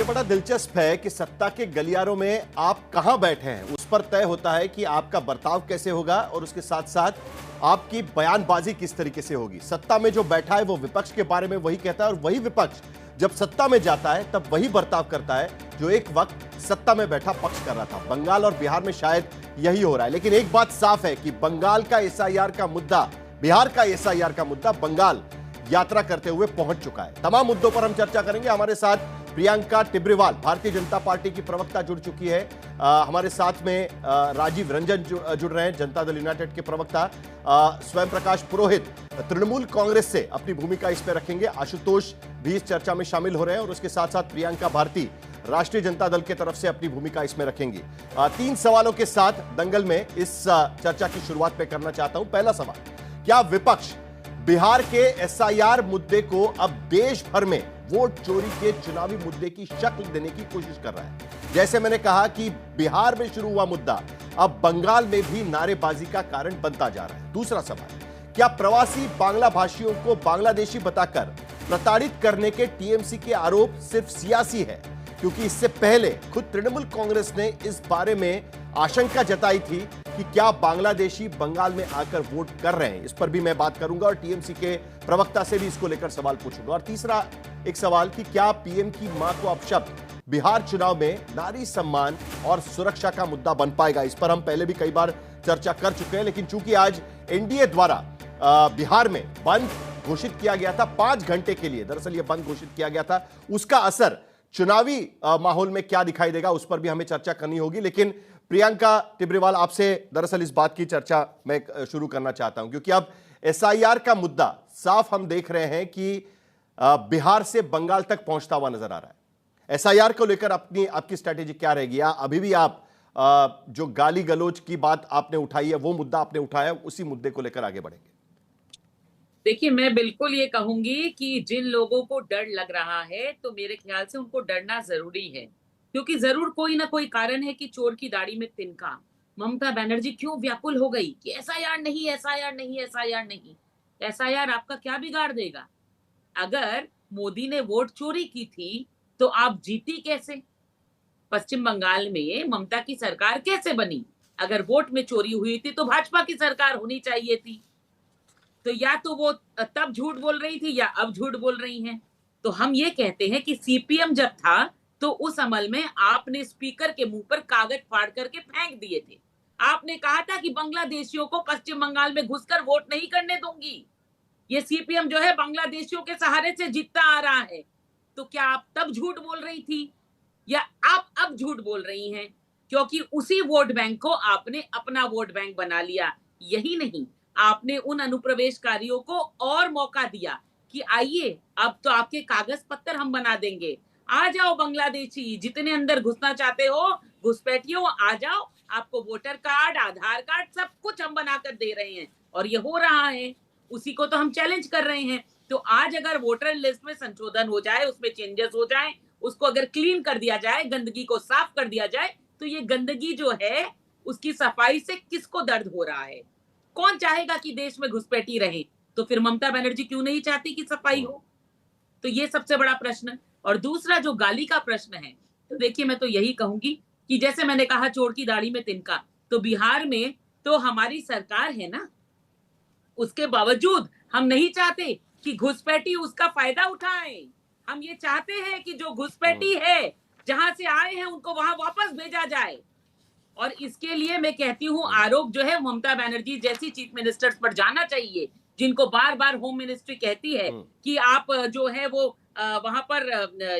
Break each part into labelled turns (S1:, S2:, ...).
S1: ये बड़ा दिलचस्प है कि सत्ता के गलियारों में आप कहां बैठे हैं उस पर तय होता है कि आपका बर्ताव कैसे होगा और उसके साथ साथ आपकी बयानबाजी किस तरीके से होगी। सत्ता में जो बैठा है वो विपक्ष के बारे में वही कहता है और वही विपक्ष जब सत्ता में जाता है तब वही बर्ताव करता है जो एक वक्त सत्ता में बैठा पक्ष कर रहा था। बंगाल और बिहार में शायद यही हो रहा है, लेकिन एक बात साफ है कि बंगाल का एसआईआर का मुद्दा, बिहार का एसआईआर का मुद्दा बंगाल यात्रा करते हुए पहुंच चुका है। तमाम मुद्दों पर हम चर्चा करेंगे। हमारे साथ प्रियंका टिब्रीवाल भारतीय जनता पार्टी की प्रवक्ता जुड़ चुकी है। हमारे साथ में राजीव रंजन जुड़ रहे हैं, जनता दल यूनाइटेड के प्रवक्ता। स्वयं प्रकाश पुरोहित तृणमूल कांग्रेस से अपनी भूमिका इस पर रखेंगे। आशुतोष भी इस चर्चा में शामिल हो रहे हैं और उसके साथ साथ प्रियंका भारती राष्ट्रीय जनता दल की तरफ से अपनी भूमिका इसमें रखेंगी। 3 सवालों के साथ दंगल में इस चर्चा की शुरुआत पे करना चाहता हूं। पहला सवाल, क्या विपक्ष बिहार के एसआईआर मुद्दे को अब देश भर में वोट चोरी के चुनावी मुद्दे की शक्ल देने की कोशिश कर रहा है? जैसे मैंने कहा कि बिहार में शुरू हुआ मुद्दा अब बंगाल में भी नारेबाजी का कारण बनता जा रहा है। दूसरा सवाल, क्या प्रवासी बांग्ला भाषियों को बांग्लादेशी बताकर प्रताड़ित करने के टीएमसी के आरोप सिर्फ सियासी है? क्योंकि इससे पहले खुद तृणमूल कांग्रेस ने इस बारे में आशंका जताई थी कि क्या बांग्लादेशी बंगाल में आकर वोट कर रहे हैं। इस पर भी मैं बात करूंगा और टीएमसी के प्रवक्ता से भी इसको लेकर सवाल पूछूंगा। और तीसरा एक सवाल कि क्या पीएम की मां को अपशब्द बिहार चुनाव में नारी सम्मान और सुरक्षा का मुद्दा बन पाएगा? इस पर हम पहले भी कई बार चर्चा कर चुके हैं, लेकिन चूंकि आज एनडीए द्वारा बिहार में बंद घोषित किया गया था 5 घंटे के लिए, दरअसल यह बंद घोषित किया गया था, उसका असर चुनावी माहौल में क्या दिखाई देगा उस पर भी हमें चर्चा करनी होगी। लेकिन प्रियंका टिब्रीवाल, आपसे दरअसल इस बात की चर्चा मैं शुरू करना चाहता हूं क्योंकि अब एसआईआर का मुद्दा साफ हम देख रहे हैं कि बिहार से बंगाल तक पहुंचता हुआ नजर आ रहा है। एसआईआर को लेकर आपकी स्ट्रैटेजी क्या रहेगी? या अभी भी आप जो गाली गलौज की बात आपने उठाई है, वो मुद्दा आपने उठाया, उसी मुद्दे को लेकर आगे बढ़ेंगे?
S2: देखिए, मैं बिल्कुल ये कहूंगी कि जिन लोगों को डर लग रहा है तो मेरे ख्याल से उनको डरना जरूरी है, क्योंकि जरूर कोई ना कोई कारण है कि चोर की दाढ़ी में तिनका। ममता बनर्जी क्यों व्याकुल हो गई कि एसआईआर नहीं, एसआईआर नहीं, एसआईआर नहीं। एसआईआर आपका क्या बिगाड़ देगा? अगर मोदी ने वोट चोरी की थी तो आप जीती कैसे? पश्चिम बंगाल में ममता की सरकार कैसे बनी? अगर वोट में चोरी हुई थी तो भाजपा की सरकार होनी चाहिए थी। तो या तो वो तब झूठ बोल रही थी या अब झूठ बोल रही हैं। तो हम ये कहते हैं कि सीपीएम जब था तो उस अमल में आपने स्पीकर के मुंह पर कागज फाड़ करके फेंक दिए थे। आपने कहा था कि बांग्लादेशियों को पश्चिम बंगाल में घुसकर वोट नहीं करने दूंगी। ये सीपीएम जो है बांग्लादेशियों के सहारे से जीतता आ रहा है। तो क्या आप तब झूठ बोल रही थी या आप अब झूठ बोल रही हैं? क्योंकि उसी वोट बैंक को आपने अपना वोट बैंक बना लिया। यही नहीं, आपने उन अनुप्रवेशकारियों को और मौका दिया कि आइए, अब तो आपके कागज पत्तर हम बना देंगे, आ जाओ बांग्लादेशी, जितने अंदर घुसना चाहते हो घुसपैठियों, आ जाओ, आपको वोटर कार्ड, आधार कार्ड सब कुछ हम बनाकर दे रहे हैं। और ये हो रहा है, उसी को तो हम चैलेंज कर रहे हैं। तो आज अगर वोटर लिस्ट में संशोधन हो जाए, उसमें चेंजेस हो जाए, उसको अगर क्लीन कर दिया जाए, गंदगी को साफ कर दिया जाए, तो ये गंदगी जो है उसकी सफाई से किसको दर्द हो रहा है? कौन चाहेगा कि देश में घुसपैठी रहे? तो फिर ममता बनर्जी क्यों नहीं चाहती कि सफाई हो? तो ये सबसे बड़ा प्रश्न। और दूसरा जो गाली का प्रश्न है, तो देखिए, मैं तो यही कहूंगी कि जैसे मैंने कहा चोर की दाढ़ी में तिनका, तो बिहार में तो हमारी सरकार है ना, उसके बावजूद हम नहीं चाहते कि घुसपैठी उसका फायदा उठाए। हम ये चाहते हैं कि जो घुसपैठी है, जहां से आए हैं, उनको वहां वापस भेजा जाए। और इसके लिए मैं कहती हूँ, आरोप जो है ममता बनर्जी जैसी चीफ मिनिस्टर्स पर जाना चाहिए, जिनको बार बार होम मिनिस्ट्री कहती है कि आप जो है वो वहां पर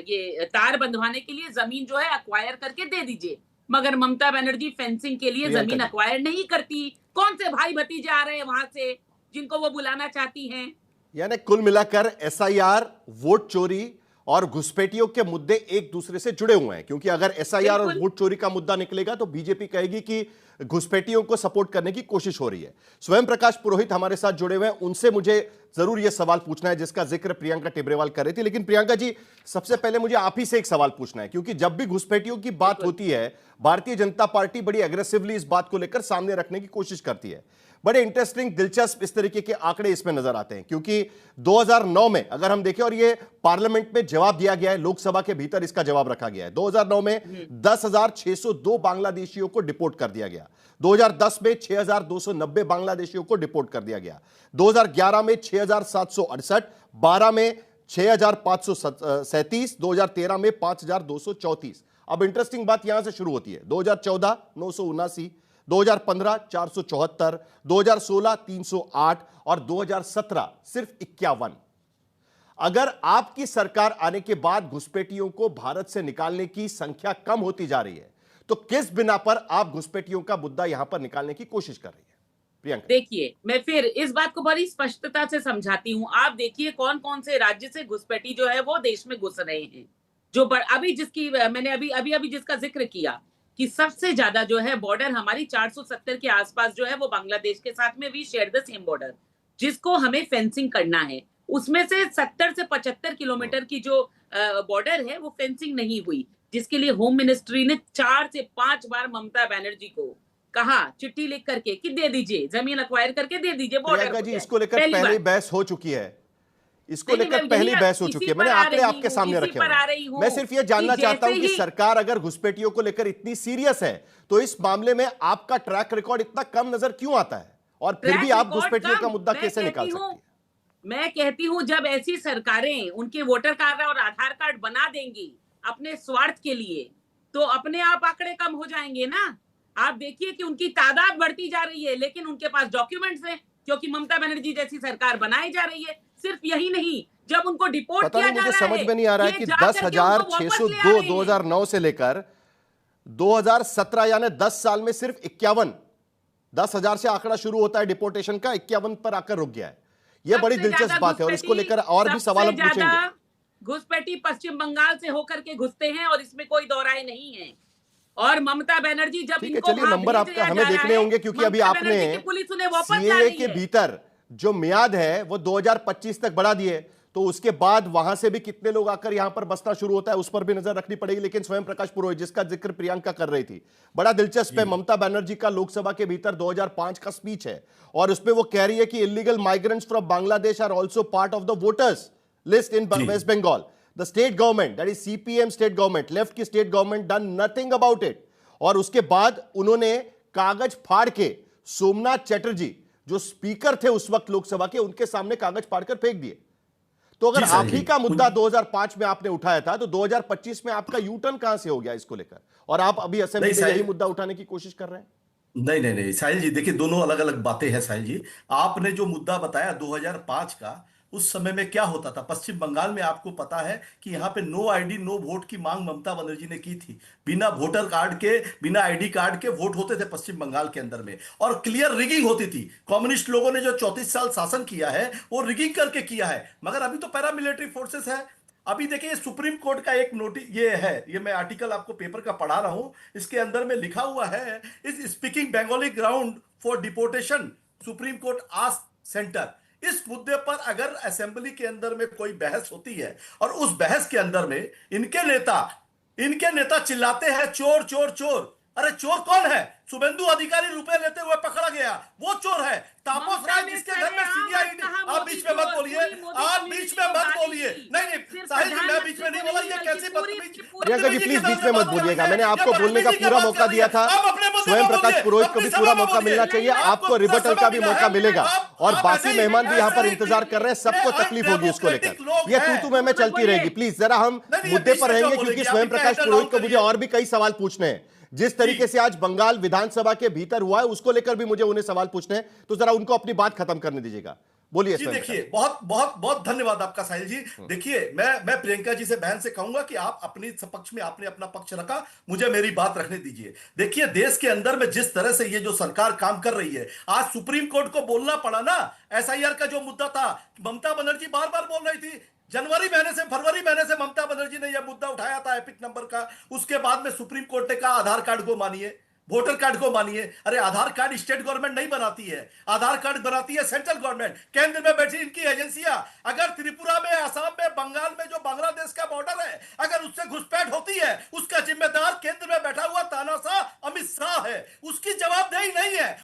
S2: ये तार बंधवाने के लिए जमीन जो है अक्वायर करके दे दीजिए। मगर ममता बनर्जी फेंसिंग के लिए जमीन अक्वायर नहीं करती। कौन से भाई भतीजे आ रहे हैं वहां से जिनको वो बुलाना चाहती हैं?
S1: यानी कुल मिलाकर एसआईआर, वोट चोरी और घुसपैठियों के मुद्दे एक दूसरे से जुड़े हुए हैं, क्योंकि अगर एसआईआर और वोट चोरी का मुद्दा निकलेगा तो बीजेपी कहेगी कि घुसपैठियों को सपोर्ट करने की कोशिश हो रही है। स्वयं प्रकाश पुरोहित हमारे साथ जुड़े हुए हैं, उनसे मुझे जरूर यह सवाल पूछना है जिसका जिक्र प्रियंका टिब्रेवाल कर रही थी। लेकिन प्रियंका जी, सबसे पहले मुझे आप ही से एक सवाल पूछना है, क्योंकि जब भी घुसपैठियों की बात होती है, भारतीय जनता पार्टी बड़ी एग्रेसिवली इस बात को लेकर सामने रखने की कोशिश करती है। बड़े इंटरेस्टिंग, दिलचस्प इस तरीके के आंकड़े इसमें नजर आते हैं, क्योंकि 2009 में अगर हम देखें, और ये पार्लियामेंट में जवाब दिया गया है, लोकसभा के भीतर इसका जवाब रखा गया है। 2009 में 10,602 बांग्लादेशियों को डिपोर्ट कर दिया गया। 2010 में 6,290 बांग्लादेशियों को डिपोर्ट कर दिया गया। 2011 में 6,768, 12 में 6,537, 2013 में 5,234। अब इंटरेस्टिंग बात यहां से शुरू होती है। 2014 979, 2015 474, 2016 308 और 2017 सिर्फ 51। अगर आपकी सरकार आने के बाद घुसपैठियों को भारत से निकालने की संख्या कम होती जा रही है, तो किस बिना पर आप घुसपैठियों का मुद्दा यहां पर निकालने की कोशिश कर रही है? प्रियंका,
S2: देखिए, मैं फिर इस बात को बड़ी स्पष्टता से समझाती हूँ। आप देखिए कौन कौन से राज्य से घुसपैठी जो है वो देश में घुस रहे हैं। जो अभी जिसकी मैंने अभी अभी अभी जिसका जिक्र किया कि सबसे ज्यादा जो है बॉर्डर हमारी 470 के आसपास जो है वो बांग्लादेश के साथ में, we share the same border, जिसको हमें फेंसिंग करना है। उसमें से 70 से 75 किलोमीटर की जो बॉर्डर है वो फेंसिंग नहीं हुई, जिसके लिए होम मिनिस्ट्री ने 4 से 5 बार ममता बनर्जी को कहा, चिट्ठी लिख करके कि दे दीजिए, जमीन अक्वायर करके दे दीजिए बॉर्डर।
S1: प्रियंका जी, इसको लेकर पहले बहस हो चुकी है। इसको लेकर पहली बहस हो चुकी है। मैंने आंकड़े आपके सामने रखे हैं। मैं सिर्फ यह जानना चाहता हूं कि सरकार अगर घुसपैठियों को लेकर इतनी सीरियस है, तो इस मामले में आपका ट्रैक रिकॉर्ड इतना कम नजर क्यों आता है, और फिर भी आप घुसपैठियों का मुद्दा कैसे निकाल सकते हैं?
S2: मैं कहती हूं, जब ऐसी सरकारें उनके वोटर कार्ड और आधार कार्ड बना देंगी अपने स्वार्थ के लिए, तो अपने आप आंकड़े कम हो जाएंगे ना। आप देखिए कि उनकी तादाद बढ़ती जा रही है, लेकिन उनके पास डॉक्यूमेंट्स हैं, क्योंकि ममता बनर्जी जैसी सरकार बनाई जा रही है। सिर्फ यही नहीं, जब उनको डिपोर्ट किया जा रहा है,
S1: समझ में नहीं आ रहा है कि 10,602 2009 से लेकर 2017 यानी 10 साल में सिर्फ 51, 10,000 से आंकड़ा शुरू होता है डिपोर्टेशन का, 51 पर आकर रुक गया है। यह बड़ी दिलचस्प बात है, और इसको लेकर और भी सवाल हम पूछेंगे।
S2: घुसपैठी पश्चिम बंगाल से होकर के घुसते हैं, और इसमें कोई दो राय नहीं है। और ममता बनर्जी जब इनको
S1: चलिए, नंबर आपका हमें देखने होंगे, क्योंकि अभी आपने सीएए के भीतर जो मियाद है वो 2025 तक बढ़ा दिए, तो उसके बाद वहां से भी कितने लोग आकर यहां पर बसना शुरू होता है उस पर भी नजर रखनी पड़ेगी। लेकिन स्वयं प्रकाश पुरोहित, जिसका जिक्र प्रियंका कर रही थी, बड़ा दिलचस्प है। ममता बनर्जी का लोकसभा के भीतर 2005 का स्पीच है, और उसमें वो कह रही है कि illegal migrants from Bangladesh are also part of the voters list in West Bengal. The state government, that is CPM state government, left की state government, done nothing about it. और उसके बाद उन्होंने कागज फाड़ के सोमनाथ चटर्जी, जो स्पीकर थे उस वक्त लोकसभा के, उनके सामने कागज फाड़कर फेंक दिए। तो अगर आप ही का मुद्दा 2005 में आपने उठाया था, तो 2025 में आपका यू टर्न कहां से हो गया इसको लेकर, और आप अभी असेंबली में यही मुद्दा उठाने की कोशिश कर रहे हैं?
S3: नहीं नहीं नहीं साहिल जी, देखिए दोनों अलग अलग बातें हैं साहिल जी। आपने जो मुद्दा बताया 2005 का, उस समय में क्या होता था पश्चिम बंगाल में, आपको पता है कि यहाँ पे नो आईडी नो वोट की मांग ममता बनर्जी ने की थी। बिना वोटर कार्ड के, बिना आईडी कार्ड के वोट होते थे पश्चिम बंगाल के अंदर में, और क्लियर रिगिंग होती थी। कम्युनिस्ट लोगों ने जो 34 साल शासन किया है वो रिगिंग करके किया है। मगर अभी तो पैरामिलिट्री फोर्सेस है। अभी देखिए सुप्रीम कोर्ट का एक नोटिस ये है, ये मैं आर्टिकल आपको पेपर का पढ़ा रहा हूं, इसके अंदर में लिखा हुआ है, is speaking Bengali ground for deportation, supreme court asked centre. इस मुद्दे पर अगर असेंबली के अंदर में कोई बहस होती है, और उस बहस के अंदर में इनके नेता चिल्लाते हैं चोर चोर चोर। अरे चोर कौन है? शुभेंदु अधिकारी रुपए लेते हुए पकड़ा गया, वो चोर है। तापस राय जिसके घर में सीबीआई, आप बीच में मत बोलिए, आप बीच में मत बोलिए। नहीं नहीं साहिल जी, मैं बीच में नहीं बोला, ये कैसी बदतमीजी।
S1: प्रियंका जी प्लीज बीच में मत बोलिएगा, मैंने आपको बोलने का पूरा मौका दिया था। स्वयं प्रकाश पुरोहित को भी पूरा मौका मिलना चाहिए, आपको रिबटल का भी मौका मिलेगा, और बाकी मेहमान भी यहाँ पर इंतजार कर रहे हैं। सबको तकलीफ होगी उसको लेकर, ये तू मैं चलती रहेगी। प्लीज जरा हम मुद्दे पर रहेंगे, क्योंकि स्वयं प्रकाश पुरोहित को मुझे और भी कई सवाल पूछने हैं। जिस तरीके से आज बंगाल विधानसभा के भीतर हुआ है, उसको लेकर भी मुझे उन्हें सवाल पूछने हैं, तो जरा उनको अपनी बात खत्म करने दीजिएगा। बोलिए।
S3: देखिए, बहुत बहुत बहुत धन्यवाद आपका साहिल जी। देखिए, मैं प्रियंका जी से, बहन से कहूंगा कि आप अपने पक्ष में आपने अपना पक्ष रखा, मुझे मेरी बात रखने दीजिए। देखिए, देश के अंदर में जिस तरह से ये जो सरकार काम कर रही है, आज सुप्रीम कोर्ट को बोलना पड़ा ना। एसआईआर का जो मुद्दा था, ममता बनर्जी बार बार बोल रही थी, फरवरी महीने से ममता बनर्जी ने यह मुद्दा उठाया था एपिक नंबर का। उसके बाद में सुप्रीम कोर्ट ने कहा आधार कार्ड को मानिए। वोटर कार्ड को मानिए। अरे आधार कार्ड स्टेट गवर्नमेंट नहीं बनाती है, आधार कार्ड बनाती है सेंट्रल गवर्नमेंट, केंद्र में बैठी इनकी एजेंसियां। अगर त्रिपुरा में, असम में, बंगाल में जो बांग्लादेश का बॉर्डर है, अगर उससे घुसपैठ होती है, उसका जिम्मेदार केंद्र में बैठा हुआ तानाशाह अमित शाह है, उसकी जवाबदेही नहीं है।